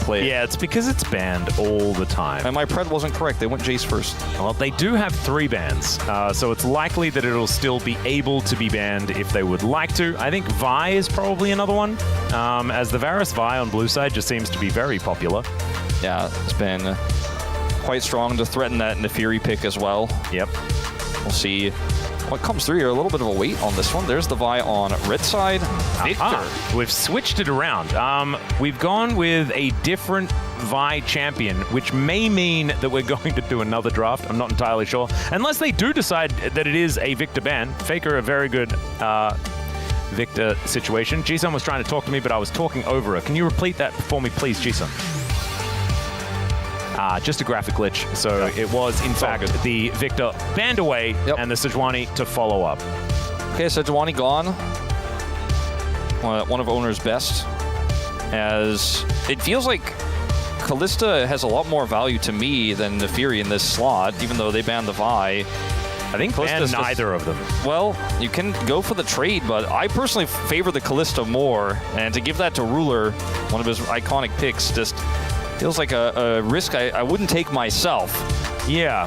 play it. Yeah, it's because it's banned all the time. And my pred wasn't correct. They went Jace first. Well, they do have 3 bans, so it's likely that it'll still be able to be banned if they would like to. I think Vi is probably another one, as the Varus Vi on blue side just seems to be very popular. Yeah, it's been quite strong to threaten that Nefiri pick as well. Yep. We'll see what comes through here. A little bit of a wait on this one. There's the Vi on red side. Victor. We've switched it around. We've gone with a different Vi champion, which may mean that we're going to do another draft. I'm not entirely sure. Unless they do decide that it is a Victor ban. FAKER, a very good Victor situation. Jisun was trying to talk to me, but I was talking over her. Can you repeat that for me, please, Jisun? Just a graphic glitch. So it was, in fact, the Victor banned away and the Sejuani to follow up. Okay, Sejuani gone. One of Owner's best. As it feels like Kalista has a lot more value to me than Nefiri in this slot, even though they banned the Vi. I think ban neither of them. Well, you can go for the trade, but I personally favor the Kalista more. And to give that to Ruler, one of his iconic picks, just feels like a risk I wouldn't take myself. Yeah.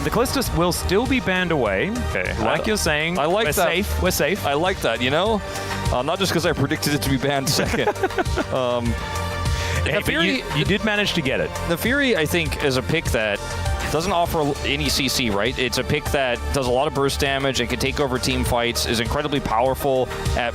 The Kalista will still be banned away. Okay. Like you're saying, I like we're that. safe. We're safe. I like that, you know? Not just because I predicted it to be banned second. Hey, but you did manage to get it. Nefiri, I think, is a pick that doesn't offer any CC, right? It's a pick that does a lot of burst damage and can take over team fights, is incredibly powerful at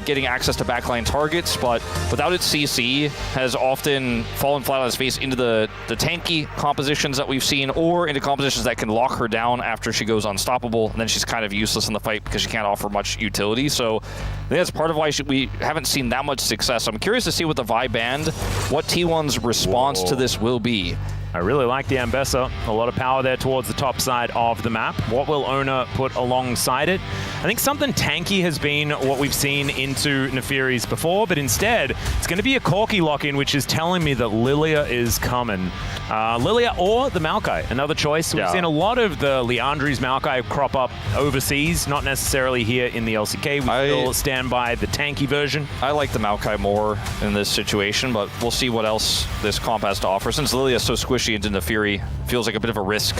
getting access to backline targets, but without its CC, has often fallen flat on its face into the tanky compositions that we've seen, or into compositions that can lock her down after she goes unstoppable, and then she's kind of useless in the fight because she can't offer much utility. So I think that's part of why we haven't seen that much success. I'm curious to see what the Vi band, what T1's response to this will be. I really like the Ambessa. A lot of power there towards the top side of the map. What will Owner put alongside it? I think something tanky has been what we've seen into Nefiri's before, but instead, it's going to be a Corki lock-in, which is telling me that Lilia is coming. Lilia or the Maokai, another choice. We've seen a lot of the Liandry's Maokai crop up overseas, not necessarily here in the LCK. We still stand by the tanky version. I like the Maokai more in this situation, but we'll see what else this comp has to offer. Since Lilia is so squishy into Nefiri, feels like a bit of a risk.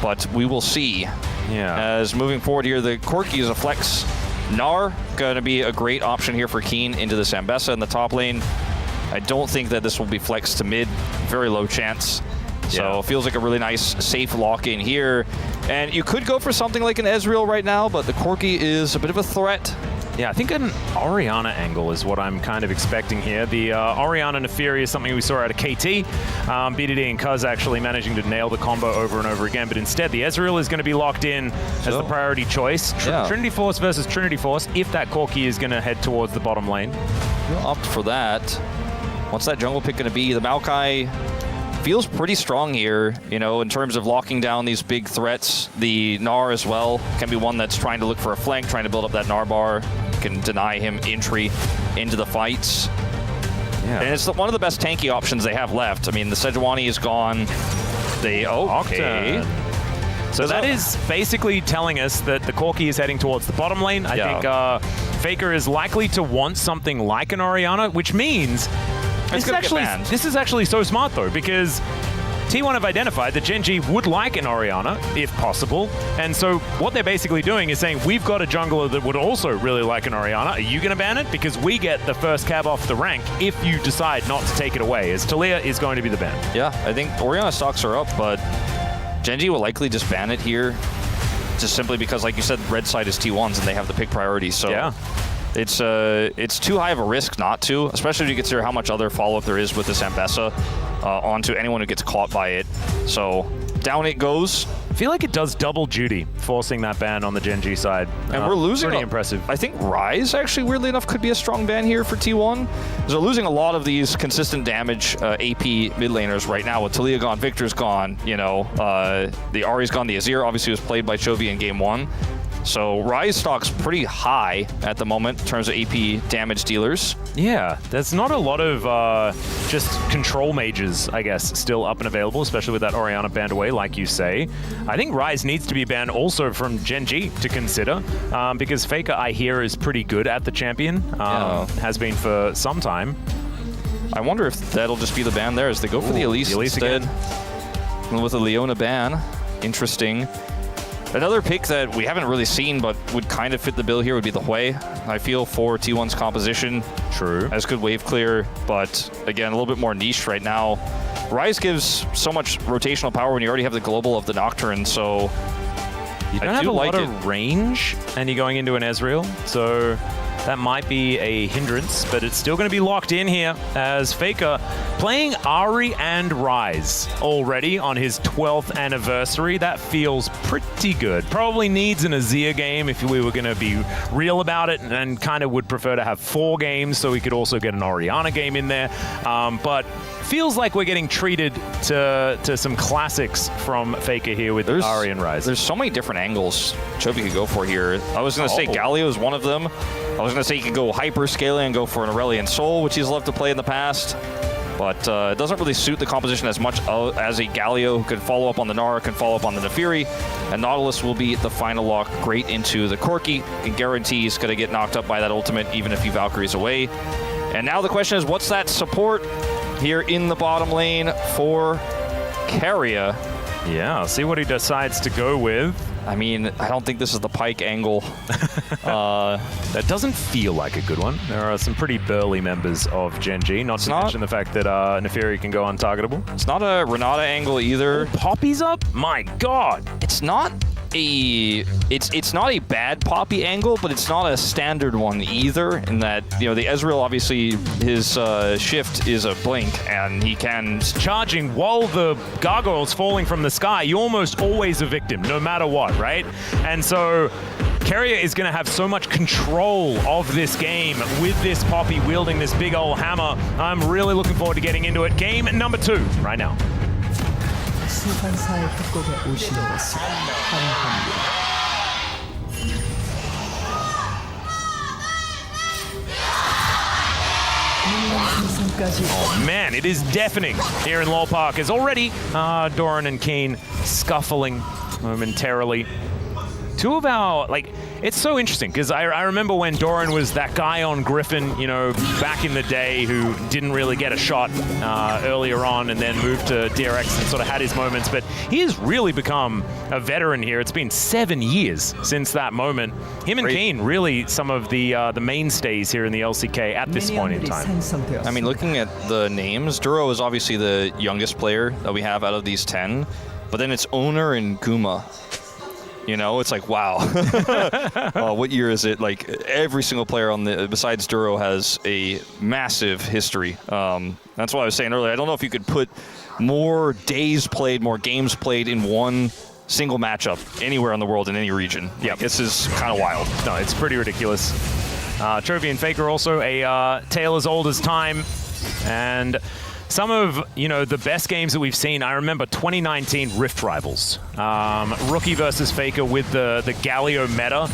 But we will see. Yeah. As moving forward here, the Corki is a flex. Gnar, going to be a great option here for Keen into this Ambessa in the top lane. I don't think that this will be flexed to mid. Very low chance. So it feels like a really nice, safe lock-in here. And you could go for something like an Ezreal right now, but the Corki is a bit of a threat. Yeah, I think an Orianna angle is what I'm kind of expecting here. The Orianna Nefiri is something we saw out of KT. BDD and Cuz actually managing to nail the combo over and over again, but instead the Ezreal is going to be locked in as the priority choice. Trinity Force versus Trinity Force, if that Corki is going to head towards the bottom lane. We'll opt for that. What's that jungle pick going to be? The Maokai feels pretty strong here, you know, in terms of locking down these big threats. The Gnar as well can be one that's trying to look for a flank, trying to build up that Gnar bar, can deny him entry into the fights. Yeah. And it's one of the best tanky options they have left. I mean, the Sejuani is gone. Okay. So that is basically telling us that the Corki is heading towards the bottom lane. I think FAKER is likely to want something like an Orianna, which means this is actually so smart, though, because T1 have identified that Gen.G would like an Orianna, if possible. And so what they're basically doing is saying, we've got a jungler that would also really like an Orianna. Are you going to ban it? Because we get the first cab off the rank if you decide not to take it away, as Talia is going to be the ban. Yeah, I think Orianna stocks are up, but Gen.G will likely just ban it here, just simply because, like you said, red side is T1s and they have the pick priority. So yeah. It's too high of a risk not to, especially if you consider how much other follow-up there is with this Ambessa onto anyone who gets caught by it. So down it goes. I feel like it does double duty, forcing that ban on the Gen.G side. And we're losing. Pretty impressive. I think RYZE, actually, weirdly enough, could be a strong ban here for T1. Because they're losing a lot of these consistent damage AP mid laners right now. With Talia gone, Victor's gone, you know, the Ahri's gone, the Azir obviously was played by Chovy in game 1. So RYZE stock's pretty high at the moment in terms of AP damage dealers. Yeah, there's not a lot of just control mages, I guess, still up and available, especially with that Orianna banned away, like you say. I think RYZE needs to be banned also from Gen.G to consider, because FAKER, I hear, is pretty good at the champion, has been for some time. I wonder if that'll just be the ban there as they go for the Elise instead. With a Leona ban. Interesting. Another pick that we haven't really seen but would kind of fit the bill here would be the Hui. I feel for T1's composition. True. As good wave clear, but again, a little bit more niche right now. RYZE gives so much rotational power when you already have the global of the Nocturne, so you don't have a lot of range, and you're going into an Ezreal, so that might be a hindrance, but it's still going to be locked in here as FAKER playing Ahri and RYZE already on his 12th anniversary. That feels pretty good. Probably needs an Azir game if we were going to be real about it, and kind of would prefer to have 4 games so we could also get an Orianna game in there. But feels like we're getting treated to some classics from FAKER here with Ahri and RYZE. There's so many different angles Chovy could go for here. I was going to say Galio is one of them. I was going to say he could go hyper-scaling and go for an Aurelion Soul, which he's loved to play in the past. But it doesn't really suit the composition as much as a Galio who could follow up on the Nara, can follow up on the Nefiri. And Nautilus will be the final lock great into the Corki. Can guarantee he's going to get knocked up by that ultimate even if he Valkyries away. And now the question is, what's that support here in the bottom lane for Keria? Yeah, see what he decides to go with. I mean, I don't think this is the Pyke angle. That doesn't feel like a good one. There are some pretty burly members of Gen.G, not to mention the fact that Nefiri can go untargetable. It's not a Renata angle either. Oh, Poppy's up? My God. It's not a bad Poppy angle, but it's not a standard one either, in that, you know, the Ezreal, obviously, his shift is a blink, and he can... Charging while the gargoyle's falling from the sky, you're almost always a victim, no matter what, right? And so Keria is going to have so much control of this game with this Poppy wielding this big old hammer. I'm really looking forward to getting into it. Game number 2 right now. 소환사의 협곡에 오신 것을 환영합니다. Oh man, it is deafening here in Lowell Park. As already Doran and Keen scuffling momentarily. Two of our, like, it's so interesting because I remember when Doran was that guy on Griffin, you know, back in the day who didn't really get a shot earlier on and then moved to DRX and sort of had his moments, but he has really become a veteran here. It's been 7 years since that moment. Him and Keen really some of the mainstays here in the LCK at this point in time. I mean, looking at the names, Duro is obviously the youngest player that we have out of these 10, but then it's Owner and Guma. You know, it's like, wow. What year is it? Like, every single player on the besides Duro has a massive history. That's what I was saying earlier. I don't know if you could put more days played, more games played in one single matchup anywhere in the world in any region. Yeah, this is kind of wild. No, it's pretty ridiculous. Chovy and FAKER also a tale as old as time, and some of, you know, the best games that we've seen. I remember 2019 Rift Rivals. Rookie versus FAKER with the Galio meta.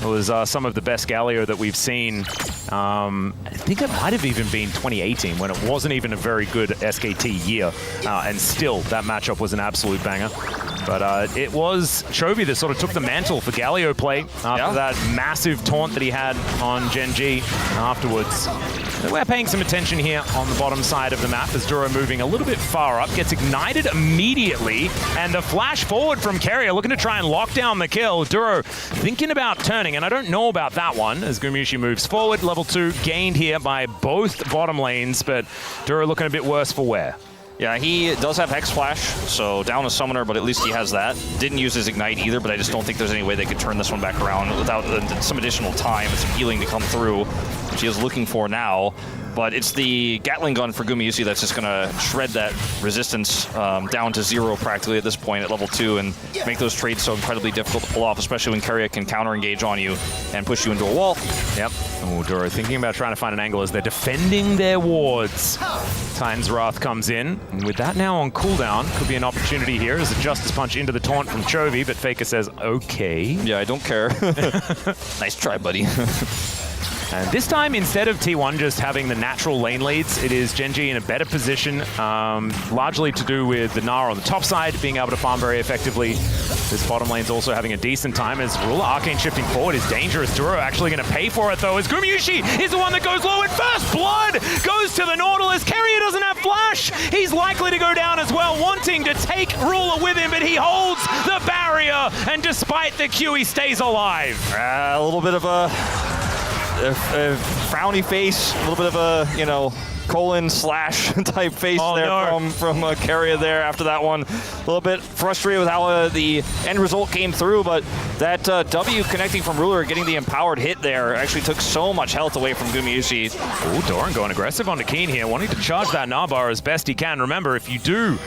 It was some of the best Galio that we've seen. I think it might have even been 2018 when it wasn't even a very good SKT year. And still, that matchup was an absolute banger. But it was Chovy that sort of took the mantle for Galio play after that massive taunt that he had on Gen.G afterwards. We're paying some attention here on the bottom side of the map as Duro moving a little bit far up, gets ignited immediately, and the flash forward from Keria looking to try and lock down the kill. Duro thinking about turning, and I don't know about that one as Gumushi moves forward. Level 2 gained here by both bottom lanes, but Duro looking a bit worse for wear. Yeah, he does have Hex Flash, so down a summoner, but at least he has that. Didn't use his Ignite either, but I just don't think there's any way they could turn this one back around without some additional time and some healing to come through, which he is looking for now. But it's the Gatling gun for Gumayusi that's just going to shred that resistance down to 0 practically at this point at level 2 and make those trades so incredibly difficult to pull off, especially when Keria can counter-engage on you and push you into a wall. Yep. Oh, Duro thinking about trying to find an angle as they're defending their wards. Titan's Wrath comes in, and with that now on cooldown, could be an opportunity here as a Justice Punch into the taunt from Chovy, but FAKER says, okay. Yeah, I don't care. Nice try, buddy. And this time, instead of T1 just having the natural lane leads, it is Gen.G in a better position, largely to do with the Gnar on the top side, being able to farm very effectively. This bottom lane's also having a decent time as Ruler Arcane shifting forward is dangerous. Duro actually going to pay for it though, as Gumayusi is the one that goes low, and first blood goes to the Nautilus. Keria doesn't have flash. He's likely to go down as well, wanting to take Ruler with him, but he holds the barrier, and despite the Q, he stays alive. A little bit of a frowny face, a little bit of a, you know, colon slash type face from Keria there after that one. A little bit frustrated with how the end result came through, but that W connecting from Ruler, getting the empowered hit there, actually took so much health away from Gumayusi. Ooh, Doran going aggressive onto Keen here, wanting to charge that Gnar as best he can. Remember, if you do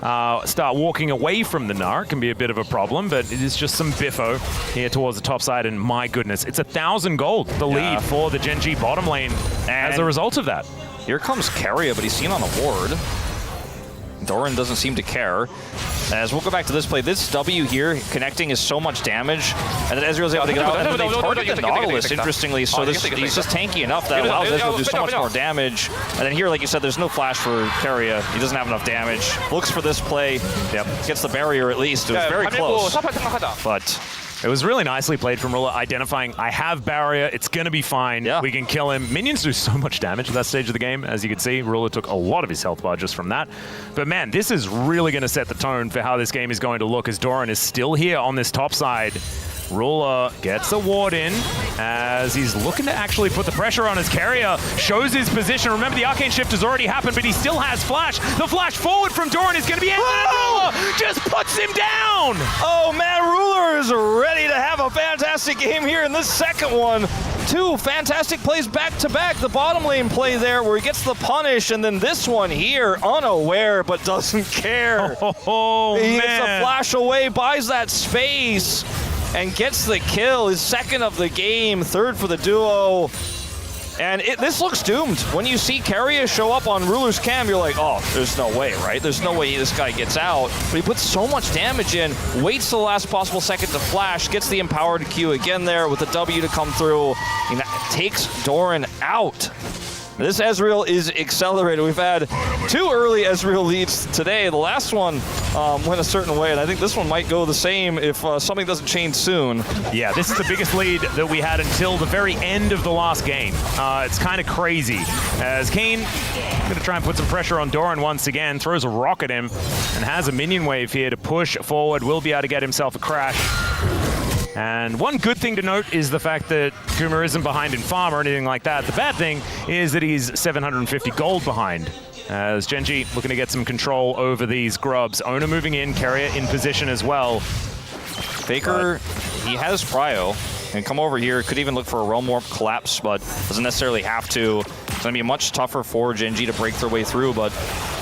start walking away from the Gnar, it can be a bit of a problem, but it is just some biffo here towards the top side, and my goodness, it's 1,000 gold, the lead for the Gen.G bottom lane as a result of that. Here comes Keria, but he's seen on the ward. Doran doesn't seem to care. As we'll go back to this play, this W here connecting is so much damage, and then Ezreal's able to get out, and then they target the Nautilus, interestingly, so he's just tanky enough that allows Ezreal to do so much more damage. And then here, like you said, there's no flash for Keria. He doesn't have enough damage. Looks for this play. Yep, gets the barrier at least. It was very close, but it was really nicely played from Ruler, identifying, I have barrier, it's going to be fine, we can kill him. Minions do so much damage at that stage of the game, as you can see. Ruler took a lot of his health bar just from that. But man, this is really going to set the tone for how this game is going to look, as Doran is still here on this top side. Ruler gets a ward in as he's looking to actually put the pressure on as Keria shows his position. Remember, the Arcane Shift has already happened, but he still has flash. The flash forward from Doran is going to be ended, and Ruler just puts him down! Oh man, Ruler is ready to have a fantastic game here in this second one. Two fantastic plays back-to-back. The bottom lane play there where he gets the punish, and then this one here, unaware, but doesn't care. He gets a flash away, buys that space, and gets the kill, his second of the game, third for the duo. And this looks doomed. When you see Keria show up on Ruler's cam, you're like, oh, there's no way, right? There's no way this guy gets out. But he puts so much damage in, waits the last possible second to flash, gets the empowered Q again there with the W to come through, and takes Doran out. This Ezreal is accelerated. We've had two early Ezreal leads today. The last one went a certain way, and I think this one might go the same if something doesn't change soon. Yeah, this is the biggest lead that we had until the very end of the last game. It's kind of crazy. As Kane going to try and put some pressure on Doran once again, throws a rock at him, and has a minion wave here to push forward. Will be able to get himself a crash. And one good thing to note is the fact that Kuma isn't behind in farm or anything like that. The bad thing is that he's 750 gold behind. As Gen.G looking to get some control over these grubs. Ona moving in, Keria in position as well. FAKER, he has Prio, and come over here, could even look for a Realm Warp collapse, but doesn't necessarily have to. It's going to be much tougher for Gen.G to break their way through, but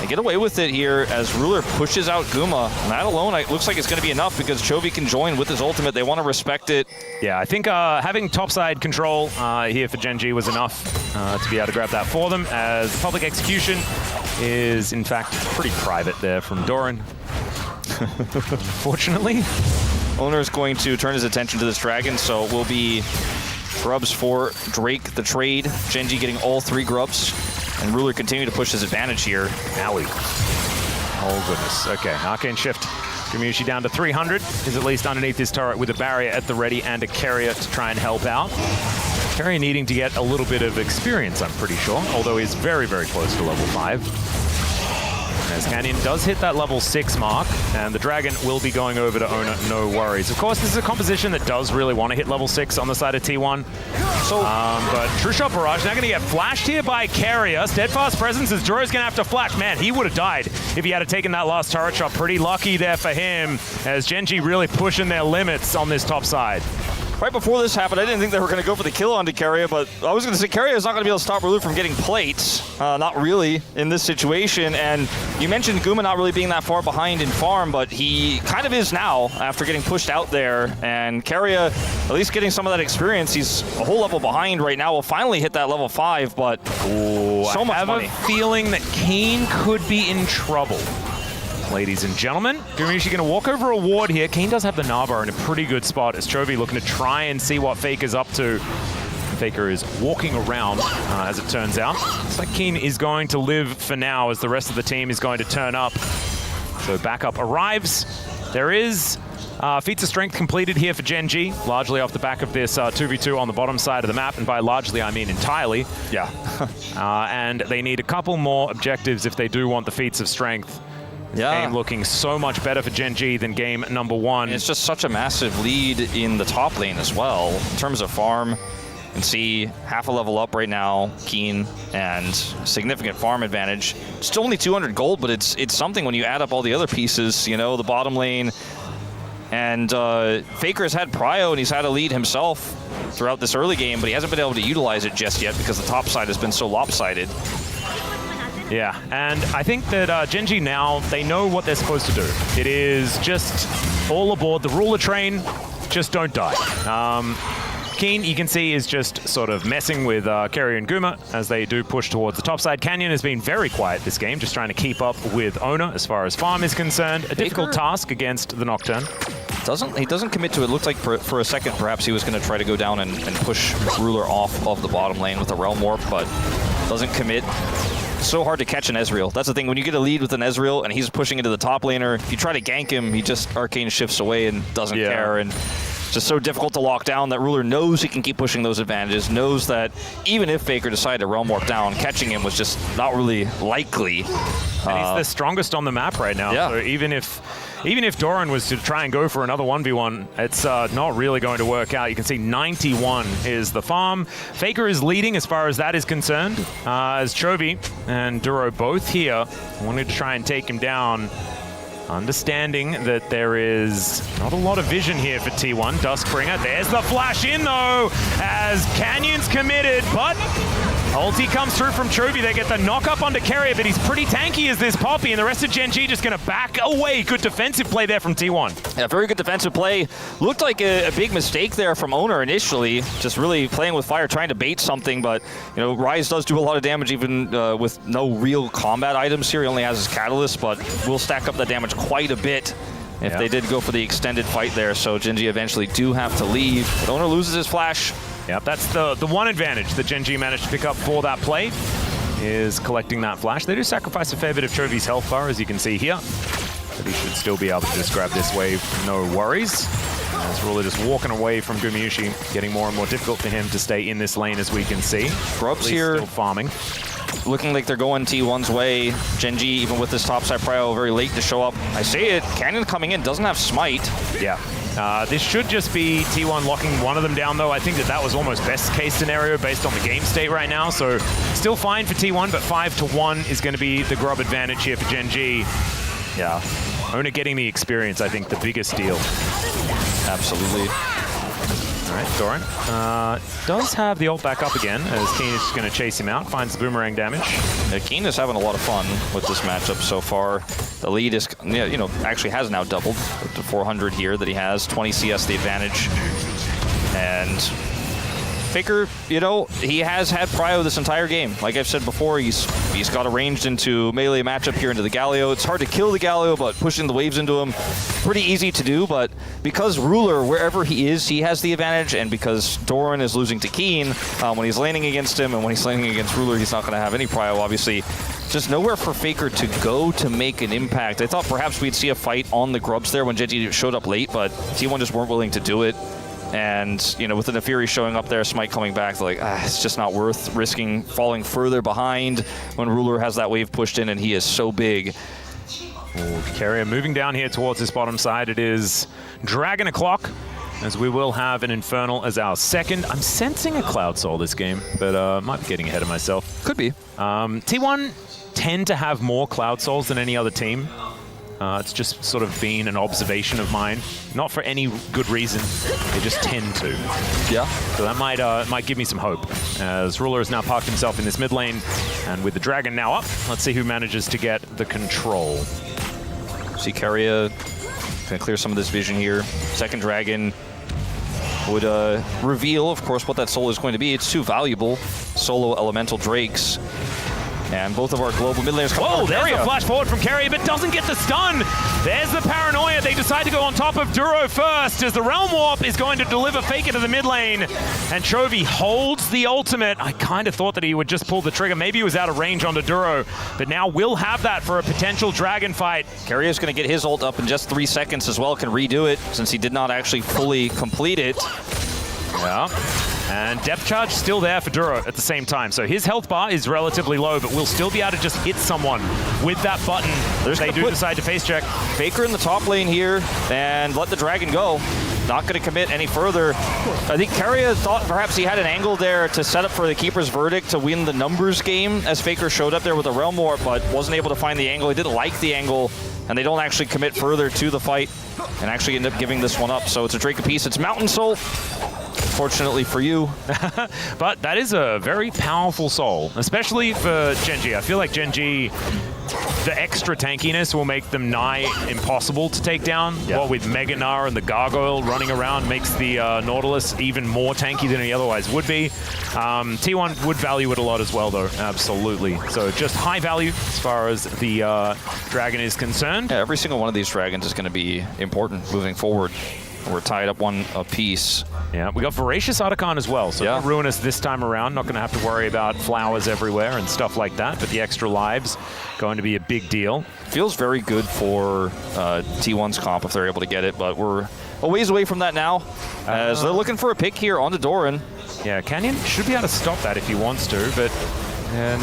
they get away with it here as Ruler pushes out Guma. And that alone, it looks like it's going to be enough because Chovy can join with his ultimate. They want to respect it. Yeah, I think having topside control here for Gen.G was enough to be able to grab that for them, as the public execution is, in fact, pretty private there from Doran. Fortunately. Owner is going to turn his attention to this dragon, so it will be grubs for Drake, the trade. Gen.G getting all three grubs, and Ruler continuing to push his advantage here. Maui. Oh, goodness. Okay, Arcane Shift. Gumayusi down to 300. Is at least underneath his turret with a barrier at the ready and a Keria to try and help out. Keria needing to get a little bit of experience, I'm pretty sure, although he's very, very close to level 5. As Canyon does hit that level 6 mark, and the Dragon will be going over to Ona, no worries. Of course, this is a composition that does really want to hit level 6 on the side of T1. So, but True Shot Barrage now going to get flashed here by Keria. Steadfast Presence as Dro's going to have to flash. Man, he would have died if he had taken that last turret shot. Pretty lucky there for him, as Gen.G really pushing their limits on this top side. Right before this happened, I didn't think they were going to go for the kill onto Keria, but I was going to say Keria is not going to be able to stop Ruler from getting plates. Not really in this situation. And you mentioned Guma not really being that far behind in farm, but he kind of is now after getting pushed out there. And Keria, at least getting some of that experience, he's a whole level behind right now. Will finally hit that level 5, but so much money. I have a feeling that Kane could be in trouble. Ladies and gentlemen, Gumayusi going to walk over a ward here. Kane does have the Gnar in a pretty good spot as Chovy looking to try and see what FAKER's up to. FAKER is walking around, as it turns out. Looks like Keen is going to live for now as the rest of the team is going to turn up. So backup arrives. There is feats of strength completed here for Gen.G, largely off the back of this 2v2 on the bottom side of the map, and by largely I mean entirely. Yeah. And they need a couple more objectives if they do want the feats of strength. Yeah. Game looking so much better for Gen.G than game number 1. It's just such a massive lead in the top lane as well. In terms of farm, you can see half a level up right now, Keen, and significant farm advantage. Still only 200 gold, but it's something when you add up all the other pieces, you know, the bottom lane. And FAKER has had prio, and he's had a lead himself throughout this early game, but he hasn't been able to utilize it just yet because the top side has been so lopsided. Yeah, and I think that Gen.G now, they know what they're supposed to do. It is just all aboard the ruler train, just don't die. Keen, you can see, is just sort of messing with Kerry and Guma as they do push towards the top side. Canyon has been very quiet this game, just trying to keep up with Owner as far as farm is concerned. A difficult task against the Nocturne. He doesn't commit to it. Looks like for a second perhaps he was going to try to go down and push Ruler off of the bottom lane with a Realm Warp, but doesn't commit. So hard to catch an Ezreal. That's the thing, when you get a lead with an Ezreal and he's pushing into the top laner, if you try to gank him, he just arcane shifts away and doesn't care. And it's just so difficult to lock down that Ruler knows he can keep pushing those advantages, knows that even if FAKER decided to Realm Warp down, catching him was just not really likely. And he's the strongest on the map right now. Yeah. So even if Doran was to try and go for another 1v1, it's not really going to work out. You can see 91 is the farm. FAKER is leading as far as that is concerned, as Chovy and Duro both here wanted to try and take him down. Understanding that there is not a lot of vision here for T1. Duskbringer, there's the flash in though, as Canyon's committed, but ulti comes through from Chovy. They get the knock up onto Carrier, but he's pretty tanky as this Poppy, and the rest of Gen.G just gonna back away. Good defensive play there from T1. Yeah, very good defensive play. Looked like a big mistake there from Owner initially, just really playing with fire, trying to bait something, but you know, RYZE does do a lot of damage even with no real combat items here. He only has his Catalyst, but will stack up that damage quite a bit if they did go for the extended fight there. So Gen.G eventually do have to leave. But Owner loses his flash. Yep, that's the one advantage that Gen.G managed to pick up for that play, is collecting that flash. They do sacrifice a fair bit of Chovy's health bar, as you can see here, but he should still be able to just grab this wave, no worries. As Ruler just walking away from Gumayusi, getting more and more difficult for him to stay in this lane, as we can see. Grubs here still farming. Looking like they're going T1's way. Gen.G, even with this topside prio, very late to show up. I say it, Canyon coming in, doesn't have smite. Yeah. This should just be T1 locking one of them down, though. I think that was almost best case scenario based on the game state right now. So still fine for T1, but 5-1 is going to be the grub advantage here for Gen.G. Yeah. Owner getting the experience, I think, the biggest deal. Absolutely. All right, Doran does have the ult back up again, as Keen is just going to chase him out, finds the boomerang damage. Yeah, Keen is having a lot of fun with this matchup so far. The lead is, you know, actually has now doubled up to 400 here that he has, 20 CS the advantage. And FAKER, you know, he has had prio this entire game. Like I've said before, he's got arranged into melee matchup here into the Galio. It's hard to kill the Galio, but pushing the waves into him, pretty easy to do. But because Ruler, wherever he is, he has the advantage, and because Doran is losing to Keen, when he's laning against him and when he's laning against Ruler, he's not going to have any prio, obviously. Just nowhere for FAKER to go to make an impact. I thought perhaps we'd see a fight on the Grubs there when Gen.G showed up late, but T1 just weren't willing to do it. And, you know, with the Nefiri showing up there, Smite coming back, they're like, it's just not worth risking falling further behind when Ruler has that wave pushed in and he is so big. Carrier moving down here towards this bottom side. It is Dragon O'Clock, as we will have an Infernal as our second. I'm sensing a Cloud Soul this game, but might be getting ahead of myself. Could be. T1 tend to have more Cloud Souls than any other team. It's just sort of been an observation of mine. Not for any good reason. They just tend to. Yeah. So that might give me some hope. As Ruler has now parked himself in this mid lane, and with the Dragon now up, let's see who manages to get the control. See Keria gonna clear some of this vision here. Second Dragon would reveal, of course, what that soul is going to be. It's too valuable. Solo Elemental Drakes. And both of our global mid laners come Oh, over. there's a flash forward from Keria, but doesn't get the stun. There's the paranoia. They decide to go on top of Duro first as the Realm Warp is going to deliver FAKER to the mid lane. And Chovy holds the ultimate. I kind of thought that he would just pull the trigger. Maybe he was out of range onto Duro, but now we'll have that for a potential dragon fight. Keria's going to get his ult up in just 3 seconds as well, can redo it since he did not actually fully complete it. Yeah. And depth charge still there for Duro at the same time. So his health bar is relatively low, but we'll still be able to just hit someone with that button. They do decide to face check. FAKER in the top lane here and let the dragon go. Not going to commit any further. I think Keria thought perhaps he had an angle there to set up for the Keeper's Verdict to win the numbers game as FAKER showed up there with a Realm Warp, but wasn't able to find the angle. He didn't like the angle, and they don't actually commit further to the fight and actually end up giving this one up. So it's a Drake apiece. It's Mountain Soul. Fortunately for you. But that is a very powerful soul, especially for Gen.G. I feel like Gen.G, the extra tankiness will make them nigh impossible to take down. Yeah. What with Mega Gnar and the Gargoyle running around makes the Nautilus even more tanky than he otherwise would be. T1 would value it a lot as well, though. Absolutely. So just high value as far as the dragon is concerned. Yeah, every single one of these dragons is going to be important moving forward. We're tied up one apiece. Yeah, we got Voracious Otacon as well, so not ruin us this time around. Not going to have to worry about flowers everywhere and stuff like that, but the extra lives going to be a big deal. Feels very good for T1's comp if they're able to get it, but we're a ways away from that now as they're looking for a pick here on the Doran. Yeah, Canyon should be able to stop that if he wants to, but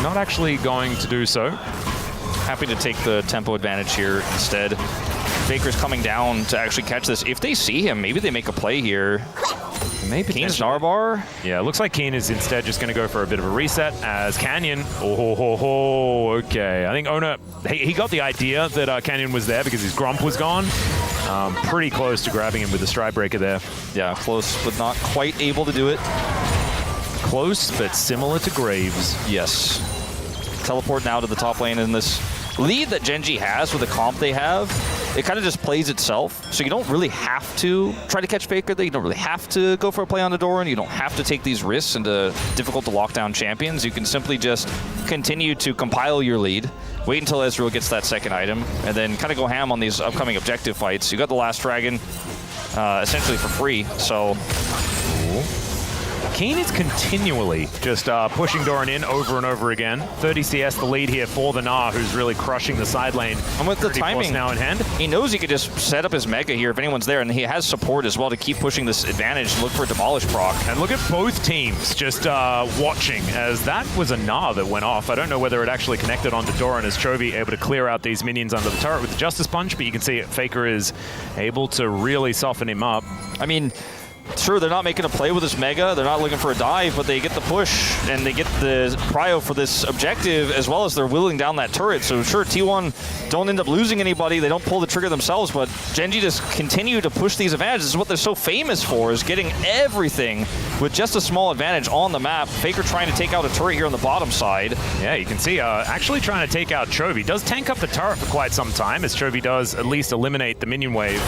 not actually going to do so. Happy to take the tempo advantage here instead. FAKER's coming down to actually catch this. If they see him, maybe they make a play here. Maybe Keen's Narbar. Yeah, it looks like Keen is instead just going to go for a bit of a reset as Canyon. Okay. I think Ona, he got the idea that Canyon was there because his Gromp was gone. Pretty close to grabbing him with the Stride Breaker there. Yeah, close, but not quite able to do it. Close, but similar to Graves. Yes. Teleport now to the top lane in this lead that Gen.G has with the comp they have. It kind of just plays itself, so you don't really have to try to catch FAKER. You don't really have to go for a play on the Doran. You don't have to take these risks into difficult to lock down champions. You can simply just continue to compile your lead, wait until Ezreal gets that second item, and then kind of go ham on these upcoming objective fights. You got the last dragon essentially for free, so... Keen is continually just pushing Doran in over and over again. 30 CS the lead here for the Gnar, who's really crushing the side lane. And with the timing now in hand, he knows he could just set up his Mega here if anyone's there, and he has support as well to keep pushing this advantage and look for a Demolish proc. And look at both teams just watching, as that was a Gnar that went off. I don't know whether it actually connected onto Doran as Chovy able to clear out these minions under the turret with the Justice Punch, but you can see FAKER is able to really soften him up. I mean, sure, they're not making a play with this Mega. They're not looking for a dive, but they get the push and they get the prio for this objective as well as they're wheeling down that turret. So sure, T1 don't end up losing anybody. They don't pull the trigger themselves, but Gen.G just continue to push these advantages. This is what they're so famous for, is getting everything with just a small advantage on the map. FAKER trying to take out a turret here on the bottom side. Yeah, you can see actually trying to take out Chovy. Does tank up the turret for quite some time, as Chovy does at least eliminate the minion wave.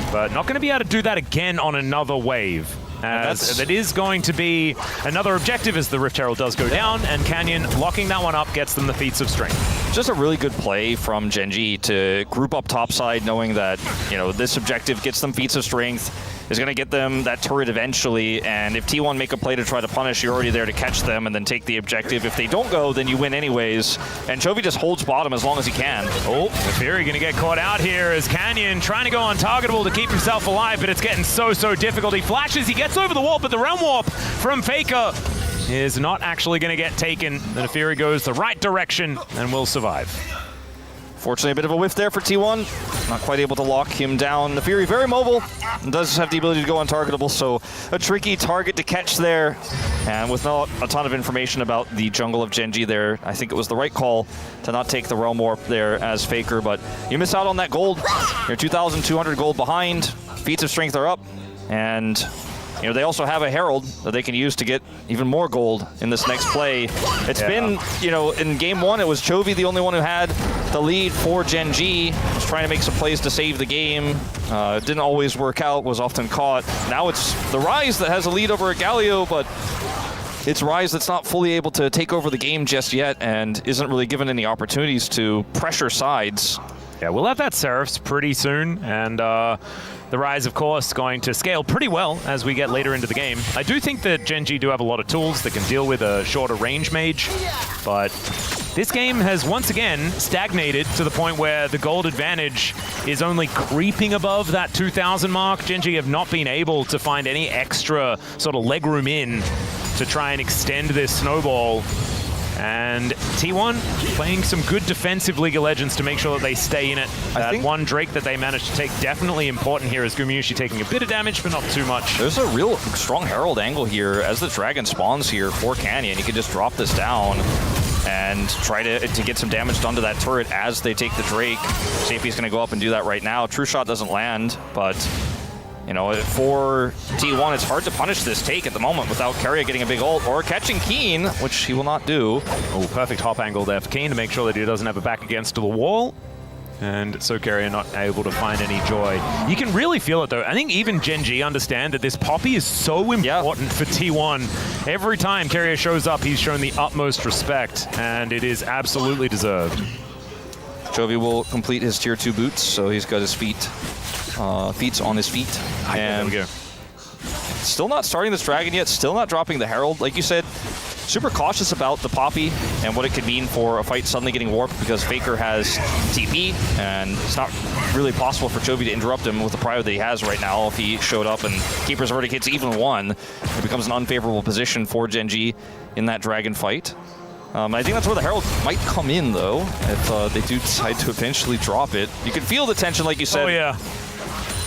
But not going to be able to do that again on another wave. As that is going to be another objective as the Rift Herald does go down, and Canyon locking that one up gets them the feats of strength. Just a really good play from Gen.G to group up topside, knowing that, you know, this objective gets them feats of strength, is going to get them that turret eventually, and if T1 make a play to try to punish, you're already there to catch them and then take the objective. If they don't go, then you win anyways, and Chovy just holds bottom as long as he can. Oh, the Fury going to get caught out here as Canyon trying to go untargetable to keep himself alive, but it's getting so difficult. He flashes, he gets over the wall, but the Realm Warp from FAKER is not actually going to get taken. The Fury goes the right direction and will survive. Fortunately, a bit of a whiff there for T1. Not quite able to lock him down. The Fury very mobile and does have the ability to go untargetable, so a tricky target to catch there. And with not a ton of information about the jungle of Gen.G there, I think it was the right call to not take the Realm Warp there as FAKER, but you miss out on that gold. You're 2,200 gold behind. Feats of strength are up, and you know, they also have a Herald that they can use to get even more gold in this next play. It's been, you know, in game one, it was Chovy the only one who had the lead for Gen.G. Was trying to make some plays to save the game. Didn't always work out, was often caught. Now it's the RYZE that has a lead over a Galio, but it's RYZE that's not fully able to take over the game just yet and isn't really given any opportunities to pressure sides. Yeah, we'll have that Seraphs pretty soon, and the RYZE, of course, going to scale pretty well as we get later into the game. I do think that Gen.G do have a lot of tools that can deal with a shorter range mage, but this game has once again stagnated to the point where the gold advantage is only creeping above that 2,000 mark. Gen.G have not been able to find any extra sort of legroom in to try and extend this snowball. And T1 playing some good defensive League of Legends to make sure that they stay in it. That one Drake that they managed to take, definitely important here, as Gumayusi taking a bit of damage, but not too much. There's a real strong Herald angle here. As the Dragon spawns here for Canyon, you can just drop this down and try to get some damage done to that turret as they take the Drake. Safety's going to go up and do that right now. True Shot doesn't land, but you know, for T1, it's hard to punish this take at the moment without Keria getting a big ult or catching Keen, which he will not do. Oh, perfect hop angle there for Keen to make sure that he doesn't have a back against the wall. And so Keria not able to find any joy. You can really feel it, though. I think even Gen.G understand that this Poppy is so important for T1. Every time Keria shows up, he's shown the utmost respect, and it is absolutely deserved. Chovy will complete his tier 2 boots, so he's got his feet's on his feet. And there we go. Still not starting this Dragon yet, still not dropping the Herald. Like you said, super cautious about the Poppy and what it could mean for a fight suddenly getting warped because FAKER has TP, and it's not really possible for Chovy to interrupt him with the prio that he has right now. If he showed up and Keeper's Verdict hits even one, it becomes an unfavorable position for Gen.G in that Dragon fight. I think that's where the Herald might come in, though, if they do decide to eventually drop it. You can feel the tension, like you said. Oh, yeah.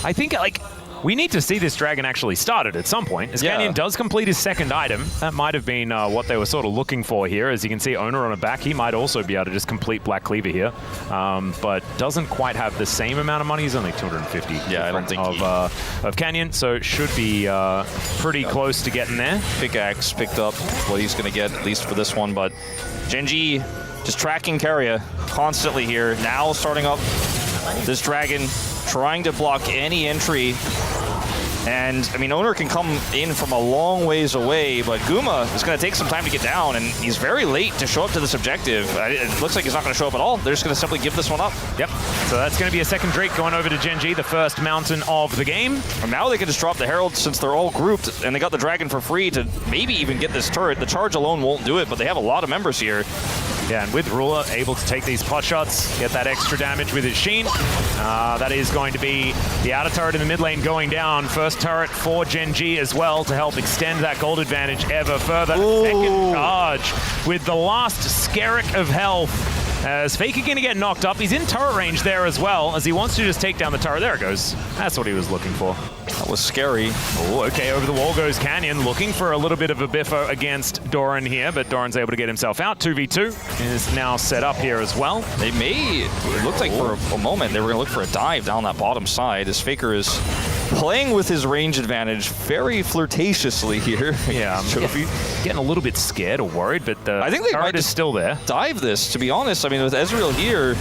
I think, like, we need to see this Dragon actually started at some point. As Canyon does complete his second item, that might have been what they were sort of looking for here. As you can see, Owner on a back, he might also be able to just complete Black Cleaver here, but doesn't quite have the same amount of money. He's only 250 I don't think of Canyon, so it should be pretty close to getting there. Pickaxe picked up what he's going to get, at least for this one, but Gen.G just tracking Keria constantly here. Now starting up this Dragon, trying to block any entry. And, I mean, Owner can come in from a long ways away, but Guma is going to take some time to get down, and he's very late to show up to this objective. It looks like he's not going to show up at all. They're just going to simply give this one up. Yep. So that's going to be a second Drake going over to Gen.G, the first mountain of the game. And now they can just drop the Herald since they're all grouped, and they got the Dragon for free to maybe even get this turret. The charge alone won't do it, but they have a lot of members here. Yeah, and with Ruler able to take these pot shots, get that extra damage with his Sheen. That is going to be the outer turret in the mid lane going down. First turret for Gen.G as well to help extend that gold advantage ever further. Ooh. Second charge with the last Skerrick of health. As FAKER going to get knocked up. He's in turret range there as well, as he wants to just take down the turret. There it goes. That's what he was looking for. That was scary. Oh, okay, over the wall goes Canyon, looking for a little bit of a biffo against Doran here, but Doran's able to get himself out. 2v2 is now set up here as well. They may, it looked like for a moment, they were going to look for a dive down that bottom side, as FAKER is playing with his range advantage very flirtatiously here. Yeah, getting a little bit scared or worried, but the I think they turret is still there. Dive this, to be honest. I mean, with Ezreal here,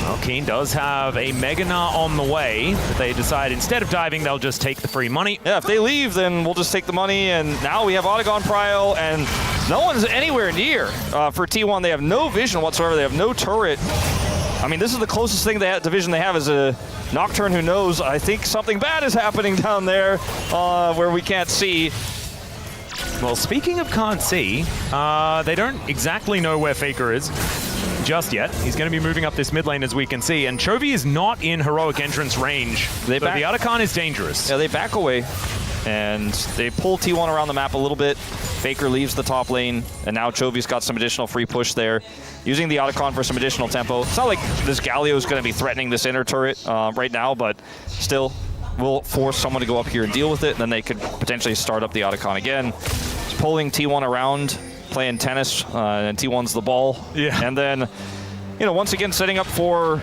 well, Keen does have a Meganar on the way, but they decide instead of diving, they'll just take the free money. Yeah, if they leave, then we'll just take the money, and now we have Autogon Prio, and no one's anywhere near. For T1, they have no vision whatsoever. They have no turret. I mean, this is the closest thing division they have is a Nocturne who knows, I think something bad is happening down there where we can't see. Well, speaking of can't see, they don't exactly know where FAKER is just yet. He's going to be moving up this mid lane, as we can see, and Chovy is not in heroic entrance range. So the Otacon is dangerous. Yeah, they back away, and they pull T1 around the map a little bit. FAKER leaves the top lane, and now Chovy's got some additional free push there, using the Otacon for some additional tempo. It's not like this Galio is going to be threatening this inner turret right now, but still will force someone to go up here and deal with it, and then they could potentially start up the Otacon again. Just pulling T1 around, playing tennis, and T1's the ball. Yeah. And then, you know, once again, setting up for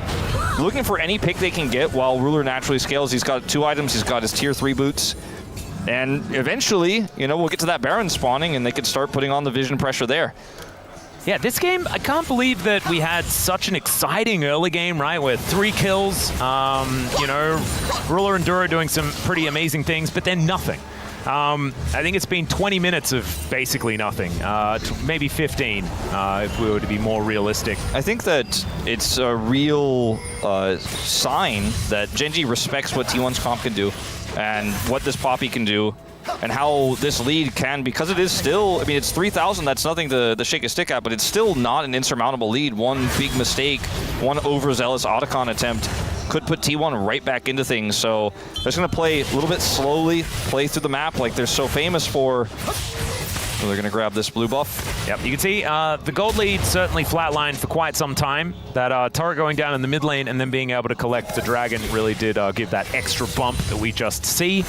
looking for any pick they can get while Ruler naturally scales. He's got 2 items. He's got his tier 3 boots. And eventually, you know, we'll get to that Baron spawning, and they could start putting on the vision pressure there. Yeah, this game, I can't believe that we had such an exciting early game, right, with 3 kills, you know, Ruler and Duro doing some pretty amazing things, but then nothing. I think it's been 20 minutes of basically nothing, maybe 15 if we were to be more realistic. I think that it's a real sign that Gen.G respects what T1's comp can do and what this Poppy can do and how this lead can, because it is still, I mean, it's 3,000, that's nothing to shake a stick at, but it's still not an insurmountable lead. One big mistake, one overzealous Otacon attempt could put T1 right back into things. So they're just going to play a little bit slowly, play through the map like they're so famous for. So they're going to grab this blue buff. Yep, you can see the gold lead certainly flatlined for quite some time. That turret going down in the mid lane and then being able to collect the dragon really did give that extra bump that we just see.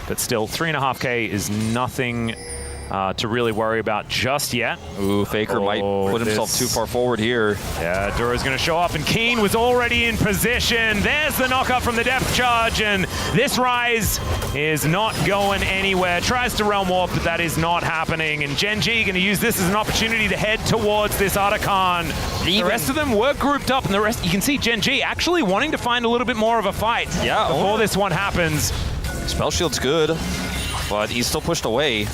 But still, 3.5K is nothing to really worry about just yet. Ooh, Faker might put himself too far forward here. Yeah, Dura's going to show up, and Keen was already in position. There's the knockup from the depth charge, and this RYZE is not going anywhere. Tries to realm warp, but that is not happening. And Gen.G going to use this as an opportunity to head towards this Otacon. The rest of them were grouped up, and the rest, you can see Gen.G actually wanting to find a little bit more of a fight before this one happens. Spell shield's good, but he's still pushed away.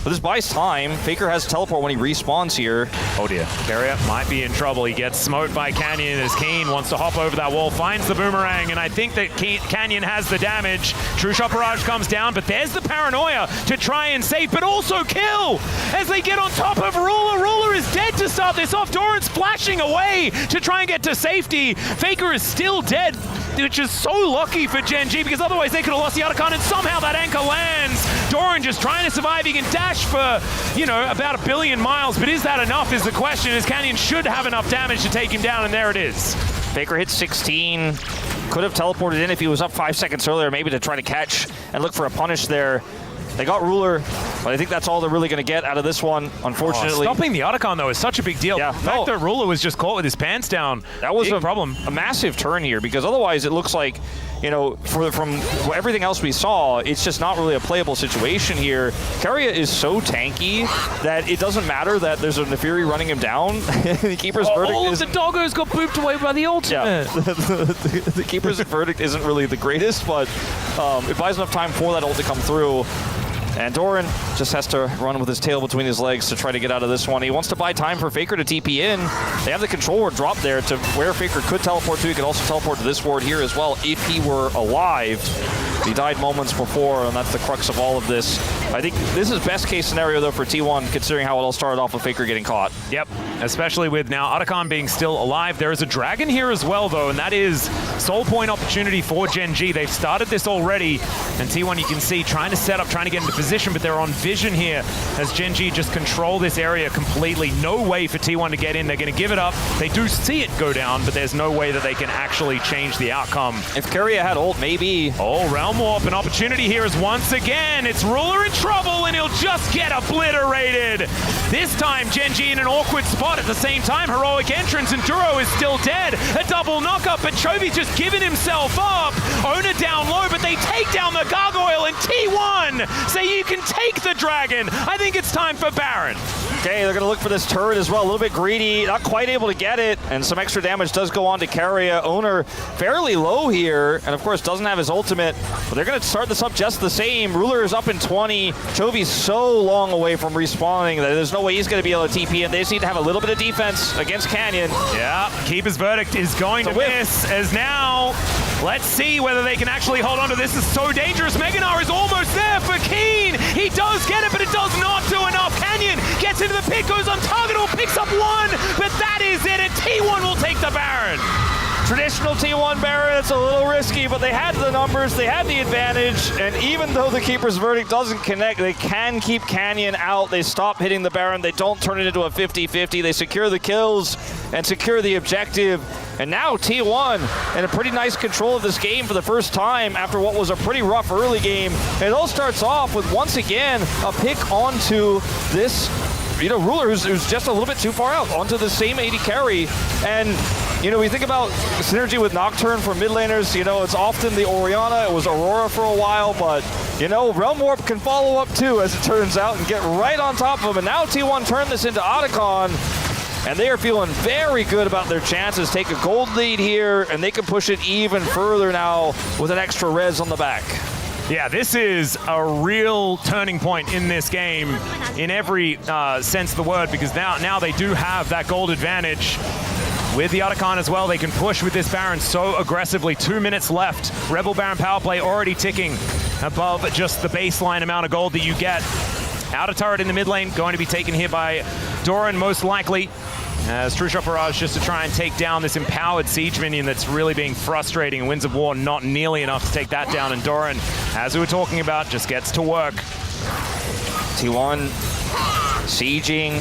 But this buys time. Faker has teleport when he respawns here. Oh dear, Carrier might be in trouble. He gets smoked by Canyon as Keen wants to hop over that wall, finds the boomerang, and I think that Canyon has the damage. True Shot Barrage comes down, but there's the paranoia to try and save, but also kill as they get on top of Ruler. Ruler is dead to start this off. Doran's flashing away to try and get to safety. Faker is still dead, which is so lucky for Gen.G because otherwise they could have lost the Otacon, and somehow that anchor lands. Doran just trying to survive. He can dash for, you know, about 1 billion miles, but is that enough is the question, as Canyon should have enough damage to take him down, and there it is. Faker hits 16. Could have teleported in if he was up 5 seconds earlier, maybe to try to catch and look for a punish there. They got Ruler, but I think that's all they're really going to get out of this one, unfortunately. Stopping the Otacon, though, is such a big deal. Yeah, the fact that Ruler was just caught with his pants down, that was a problem. A massive turn here, because otherwise it looks like, you know, from everything else we saw, it's just not really a playable situation here. Keria is so tanky that it doesn't matter that there's a Nefiri running him down. The Keeper's verdict all of the doggos got booped away by the ultimate. Yeah, the Keeper's verdict isn't really the greatest, but it buys enough time for that ult to come through. And Doran just has to run with his tail between his legs to try to get out of this one. He wants to buy time for Faker to TP in. They have the control ward drop there to where Faker could teleport to. He could also teleport to this ward here as well if he were alive. He died moments before, and that's the crux of all of this. I think this is best case scenario, though, for T1, considering how it all started off with Faker getting caught. Yep, especially with now Otacon being still alive. There is a dragon here as well, though, and that is soul point opportunity for Gen.G. They've started this already, and T1, you can see, trying to set up, trying to get into position, but they're on vision here as Gen.G just control this area completely. No way for T1 to get in. They're going to give it up. They do see it go down, but there's no way that they can actually change the outcome. If Keria had ult, maybe. Oh, Realm Warp, an opportunity here is once again. It's Ruler in trouble, and he'll just get obliterated. This time, Gen.G in an awkward spot. At the same time, heroic entrance, and Duro is still dead. A double knockup, but Chovy's just giving himself up. Owner down low, but they take down the gargoyle, and T1 say you can take the dragon. I think it's time for Baron. Okay, they're going to look for this turret as well. A little bit greedy, not quite able to get it, and some extra damage does go on to Keria. Owner fairly low here, and of course doesn't have his ultimate, but they're going to start this up just the same. Ruler is up in 20. Chovy's so long away from respawning that there's no way he's going to be able to TP in. They just need to have a little bit of defense against Canyon. Yeah, Keeper's verdict is going to miss, as now let's see whether they can actually hold on to this. This is so dangerous. Meganar is almost there for Keen. He does get it, but it does not do enough. Canyon gets into the pit, goes untargetable, picks up one, but that is it, and T1 will take the Baron. Traditional T1 Baron, it's a little risky, but they had the numbers, they had the advantage, and even though the Keeper's verdict doesn't connect, they can keep Canyon out. They stop hitting the Baron, they don't turn it into a 50-50, they secure the kills and secure the objective. And now T1 in a pretty nice control of this game for the first time after what was a pretty rough early game. And it all starts off with, once again, a pick onto this, you know, Ruler who's just a little bit too far out, onto the same AD carry. And, you know, we think about synergy with Nocturne for mid laners, you know, it's often the Orianna, it was Aurora for a while, but, you know, Realm Warp can follow up too, as it turns out, and get right on top of him. And now T1 turned this into Otacon, and they are feeling very good about their chances. Take a gold lead here, and they can push it even further now with an extra res on the back. Yeah, this is a real turning point in this game in every sense of the word, because now they do have that gold advantage. With the Otacon as well, they can push with this Baron so aggressively. 2 minutes left. Rebel Baron power play already ticking above just the baseline amount of gold that you get. Outer turret in the mid lane, going to be taken here by Doran most likely. As True Shot Barrage just to try and take down this empowered siege minion that's really being frustrating. Winds of War not nearly enough to take that down, and Doran, as we were talking about, just gets to work. T1 sieging,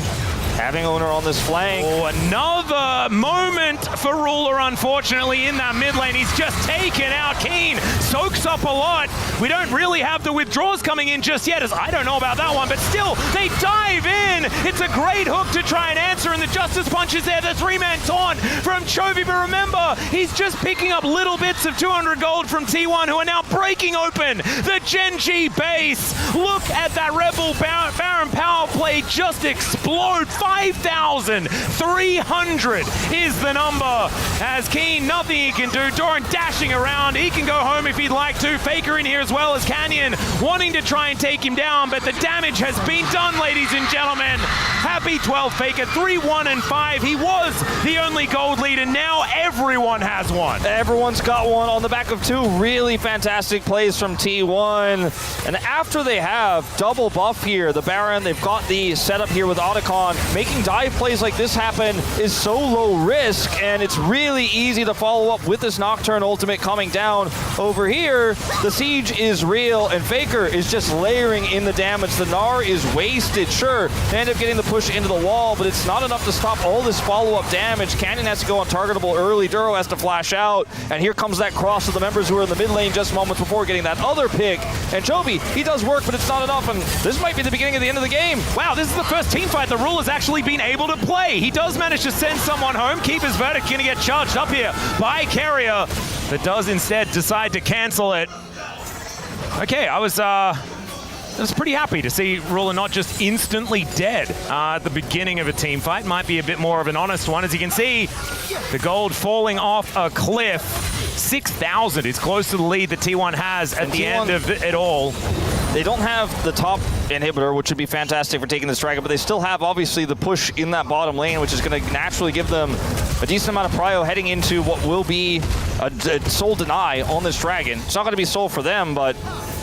having owner on this flank. Oh, another moment for Ruler, unfortunately, in that mid lane. He's just taken out Keen. Soaks up a lot. We don't really have the withdraws coming in just yet, as I don't know about that one, but still, they dive in. It's a great hook to try and answer, and the Justice Punch is there. The 3-man taunt from Chovy, but remember, he's just picking up little bits of 200 gold from T1, who are now breaking open the Gen.G base. Look at that Rebel Baron power play just explode. 5,300 is the number. As Keen, nothing he can do. Doran dashing around. He can go home if he'd like to. Faker in here as well as Canyon, wanting to try and take him down, but the damage has been done, ladies and gentlemen. Happy 12 Faker, 3-1-5. He was the only gold lead, and now everyone has one. Everyone's got one on the back of 2 really fantastic plays from T1. And after they have double buff here, the Baron, they've got the setup here with Otacon. Making dive plays like this happen is so low risk, and it's really easy to follow up with this Nocturne ultimate coming down. Over here, the siege is real, and Faker is just layering in the damage. The Gnar is wasted. Sure, they end up getting the push into the wall, but it's not enough to stop all this follow-up damage. Canyon has to go untargetable early. Duro has to flash out, and here comes that cross of the members who are in the mid lane just moments before getting that other pick. And Chovy, he does work, but it's not enough, and this might be the beginning of the end of the game. Wow, this is the first team fight the Ruler's actually been able to play. He does manage to send someone home. Keeper's Verdict gonna get charged up here by Carrier, but does instead decide to cancel it. Okay, I was pretty happy to see Ruler not just instantly dead at the beginning of a team fight. Might be a bit more of an honest one. As you can see, the gold falling off a cliff. 6,000 is close to the lead that T1 has at the end of it all. They don't have the top inhibitor, which would be fantastic for taking this dragon, but they still have, obviously, the push in that bottom lane, which is going to naturally give them a decent amount of prio heading into what will be a soul deny on this dragon. It's not going to be soul for them, but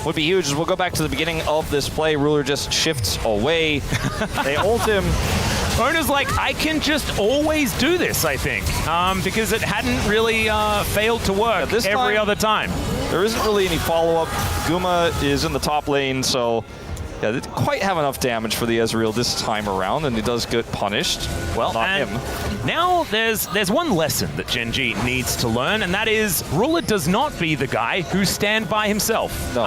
would be huge. As we'll go back to the beginning of this play, Ruler just shifts away. They ult him. Owner's like, I can just always do this, I think, because it hadn't really failed to work every other time. There isn't really any follow-up. Guma is in the top lane, so yeah, they didn't quite have enough damage for the Ezreal this time around, and he does get punished. Well, not him. Now there's one lesson that Gen.G needs to learn, and that is Ruler does not be the guy who stand by himself. No.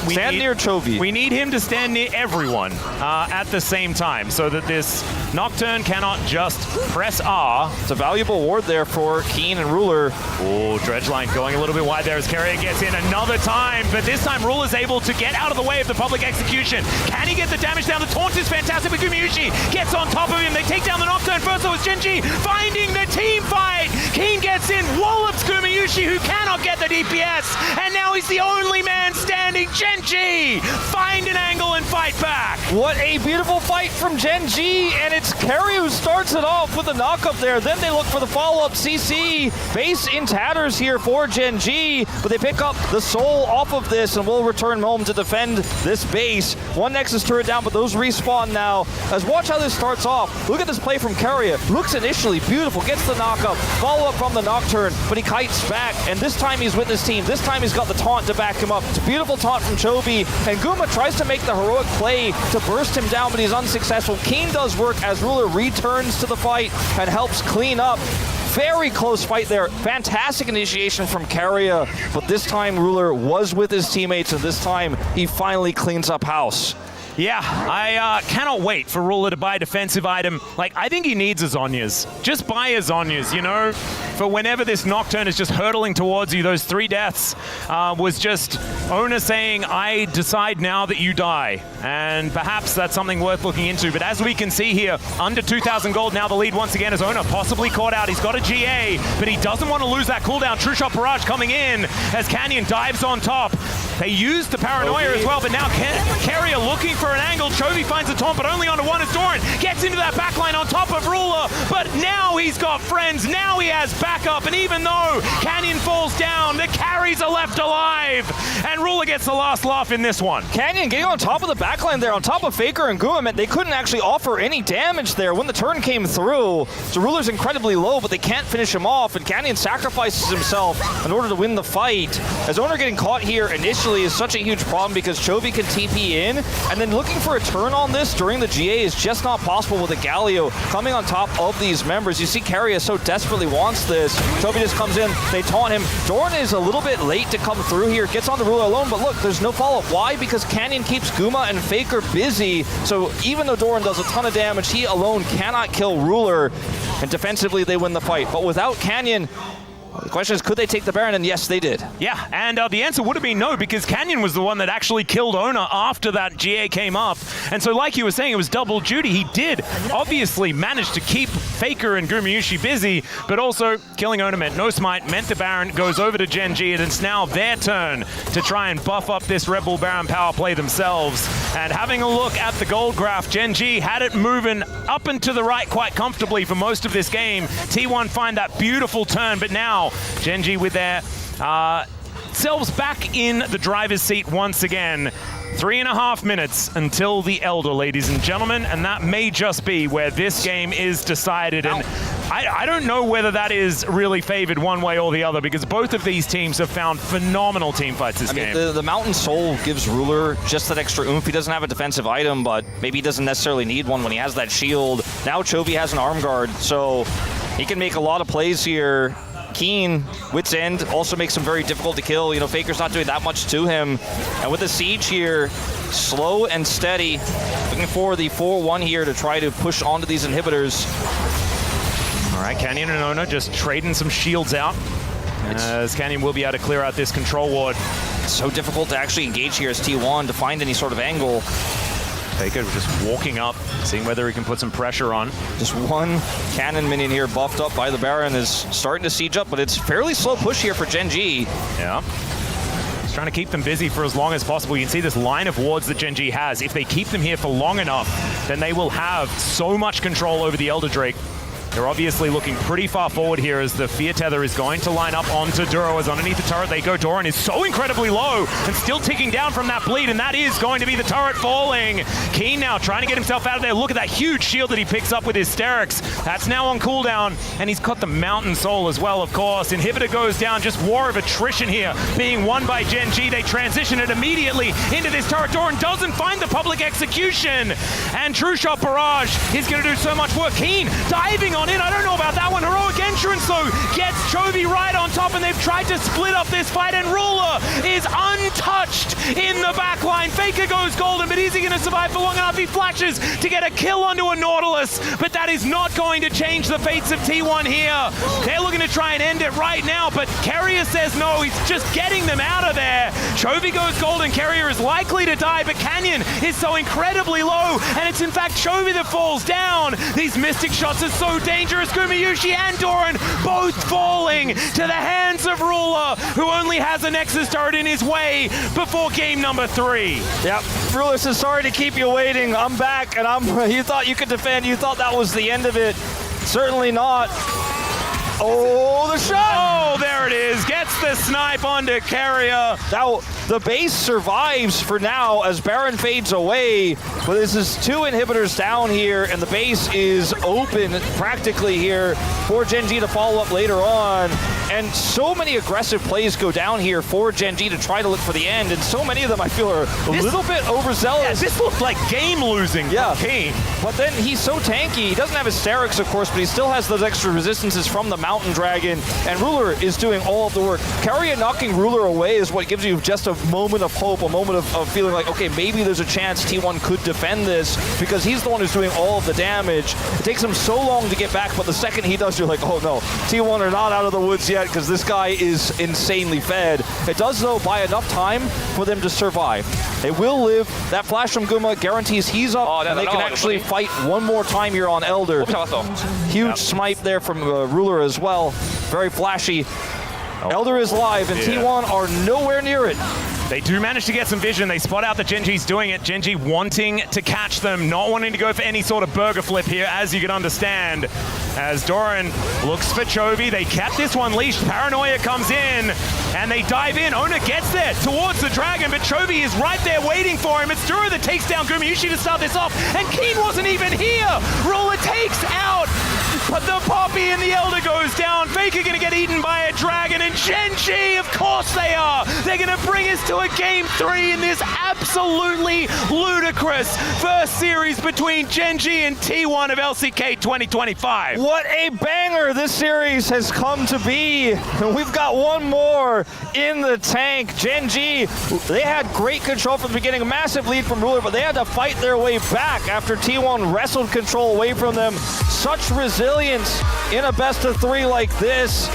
Stand near Chovy. We need him to stand near everyone at the same time, so that this Nocturne cannot just press R. It's a valuable ward there for Keen and Ruler. Oh, Dredgeline going a little bit wide there as Carrier gets in another time, but this time Ruler's able to get out of the way of the public execution. Can he get the damage down? The taunt is fantastic, but Gumayushi gets on top of him. They take down the Nocturne first, so it's Gen.G finding the team fight. Keen gets in, wallops Gumayushi, who cannot get the DPS, and now he's the only man standing. Gen.G find an angle and fight back. What a beautiful fight from Gen.G, and it's Carrier who starts it off with a knock up there. Then they look for the follow-up CC. Base in tatters here for Gen.G, but they pick up the soul off of this and will return home to defend this base. One Nexus turret down, but those respawn now. As watch how this starts off. Look at this play from Carrier. Looks initially beautiful, gets the knock-up, follow-up from the Nocturne, but he kites back, and this time he's with his team. This time he's got the taunt to back him up. It's a beautiful taunt from Chovy, and Guma tries to make the heroic play to burst him down, but he's unsuccessful. Keen does work as Ruler returns to the fight and helps clean up. Very close fight there. Fantastic initiation from Carrier, but this time Ruler was with his teammates, and this time he finally cleans up house. Yeah, I cannot wait for Ruler to buy a defensive item. Like, I think he needs his Zhonya's. Just buy his Zhonya's, you know? for whenever this Nocturne is just hurtling towards you. Those 3 deaths was just Owner saying, I decide now that you die. And perhaps that's something worth looking into. But as we can see here, under 2,000 gold, now the lead once again is Owner, possibly caught out. He's got a GA, but he doesn't want to lose that cooldown. True Shot Barrage coming in as Canyon dives on top. They used the Paranoia as well, but now Carrier looking for an angle. Chovy finds a taunt, but only onto one as Doran gets into that backline on top of Ruler. But now he's got friends, now he has backup, and even though Canyon falls down, the carries are left alive, and Ruler gets the last laugh in this one. Canyon getting on top of the backline there, on top of Faker and Guma, they couldn't actually offer any damage there when the turn came through. So Ruler's incredibly low, but they can't finish him off, and Canyon sacrifices himself in order to win the fight. As Owner getting caught here initially is such a huge problem because Chovy can TP in, and then looking for a turn on this during the GA is just not possible with a Galio coming on top of these members. You see Carrier so desperately wants this. Chovy just comes in, they taunt him. Doran is a little bit late to come through here, gets on the Ruler alone, but look, there's no follow-up. Why? Because Canyon keeps Guma and Faker busy, so even though Doran does a ton of damage, he alone cannot kill Ruler, and defensively they win the fight. But without Canyon, the question is, could they take the Baron? And yes, they did. Yeah, and the answer would have been no, because Canyon was the one that actually killed Owner after that GA came up. And so like you were saying, it was double duty. He did obviously manage to keep Faker and Gumayusi busy, but also killing Owner meant no smite, meant the Baron goes over to Gen.G, and it's now their turn to try and buff up this Red Bull Baron power play themselves. And having a look at the gold graph, Gen.G had it moving up and to the right quite comfortably for most of this game. T1 find that beautiful turn, but now Gen.G with their selves back in the driver's seat once again. 3.5 minutes until the Elder, ladies and gentlemen, and that may just be where this game is decided. And I don't know whether that is really favored one way or the other, because both of these teams have found phenomenal team fights this game. The Mountain Soul gives Ruler just that extra oomph. He doesn't have a defensive item, but maybe he doesn't necessarily need one when he has that shield. Now Chovy has an arm guard, so he can make a lot of plays here. Keen, Wit's End, also makes him very difficult to kill. You know, Faker's not doing that much to him. And with the siege here, slow and steady, looking for the 4-1 here to try to push onto these inhibitors. All right, Canyon and Owner just trading some shields out, as Canyon will be able to clear out this control ward. It's so difficult to actually engage here as T1 to find any sort of angle. Faker just walking up, seeing whether he can put some pressure on. Just one cannon minion here buffed up by the Baron is starting to siege up, but it's fairly slow push here for Gen.G. Yeah. He's trying to keep them busy for as long as possible. You can see this line of wards that Gen.G has. If they keep them here for long enough, then they will have so much control over the Elder Drake. They're obviously looking pretty far forward here as the Fear Tether is going to line up onto Duro as underneath the turret they go. Doran is so incredibly low and still ticking down from that bleed, and that is going to be the turret falling. Keen now trying to get himself out of there. Look at that huge shield that he picks up with Hysterics. That's now on cooldown, and he's got the Mountain Soul as well, of course. Inhibitor goes down, just war of attrition here being won by Gen.G. They transition it immediately into this turret. Doran doesn't find the public execution, and True Shot Barrage is going to do so much work. Keen diving on in. I don't know about that one. Heroic Entrance, though, gets Chovy right on top, and they've tried to split up this fight, and Ruler is untouched in the backline. Faker goes golden, but is he going to survive for long enough? He flashes to get a kill onto a Nautilus, but that is not going to change the fates of T1 here. They're looking to try and end it right now, but Carrier says no. He's just getting them out of there. Chovy goes golden. Carrier is likely to die, but Canyon is so incredibly low, and it's in fact Chovy that falls down. These Mystic shots are so dangerous. Gumayusi and Doran both falling to the hands of Ruler, who only has a Nexus turret in his way before game number 3. Yep, Ruler says, sorry to keep you waiting. I'm back, and you thought you could defend. You thought that was the end of it. Certainly not. Oh, the shot! Oh, there it is. Gets the snipe onto Carrier. Now, the base survives for now as Baron fades away, but this is 2 inhibitors down here, and the base is open practically here for Gen.G to follow up later on. And so many aggressive plays go down here for Gen.G to try to look for the end, and so many of them I feel are a little bit overzealous. Yeah, this looked like game losing for Keen. But then he's so tanky. He doesn't have hysterics, of course, but he still has those extra resistances from the Mountain Dragon, and Ruler is doing all of the work. Keria knocking Ruler away is what gives you just a moment of hope, a moment of feeling like, okay, maybe there's a chance T1 could defend this, because he's the one who's doing all of the damage. It takes him so long to get back, but the second he does, you're like, oh no, T1 are not out of the woods yet, because this guy is insanely fed. It does, though, buy enough time for them to survive. They will live. That flash from Guma guarantees he's up, and they can actually fight one more time here on Elder. Huge smite there from Ruler as well. Very flashy. Elder is live, and T1 are nowhere near it. They do manage to get some vision. They spot out that Gen.G's doing it. Gen.G wanting to catch them, not wanting to go for any sort of burger flip here, as you can understand. As Doran looks for Chovy, they kept this one leashed. Paranoia comes in, and they dive in. Ona gets there towards the Dragon, but Chovy is right there waiting for him. It's Dura that takes down Gumayusi to start this off, and Keen wasn't even here. Ruler takes out, but the Poppy and the Elder goes down. FAKER gonna get eaten by a Dragon, and Gen.G, of course they are. They're gonna bring us to a Game 3 in this absolutely ludicrous first series between Gen.G and T1 of LCK 2025. What a banger this series has come to be. We've got one more in the tank. Gen.G, they had great control from the beginning, a massive lead from Ruler, but they had to fight their way back after T1 wrestled control away from them. Such resilience in a best of 3 like this.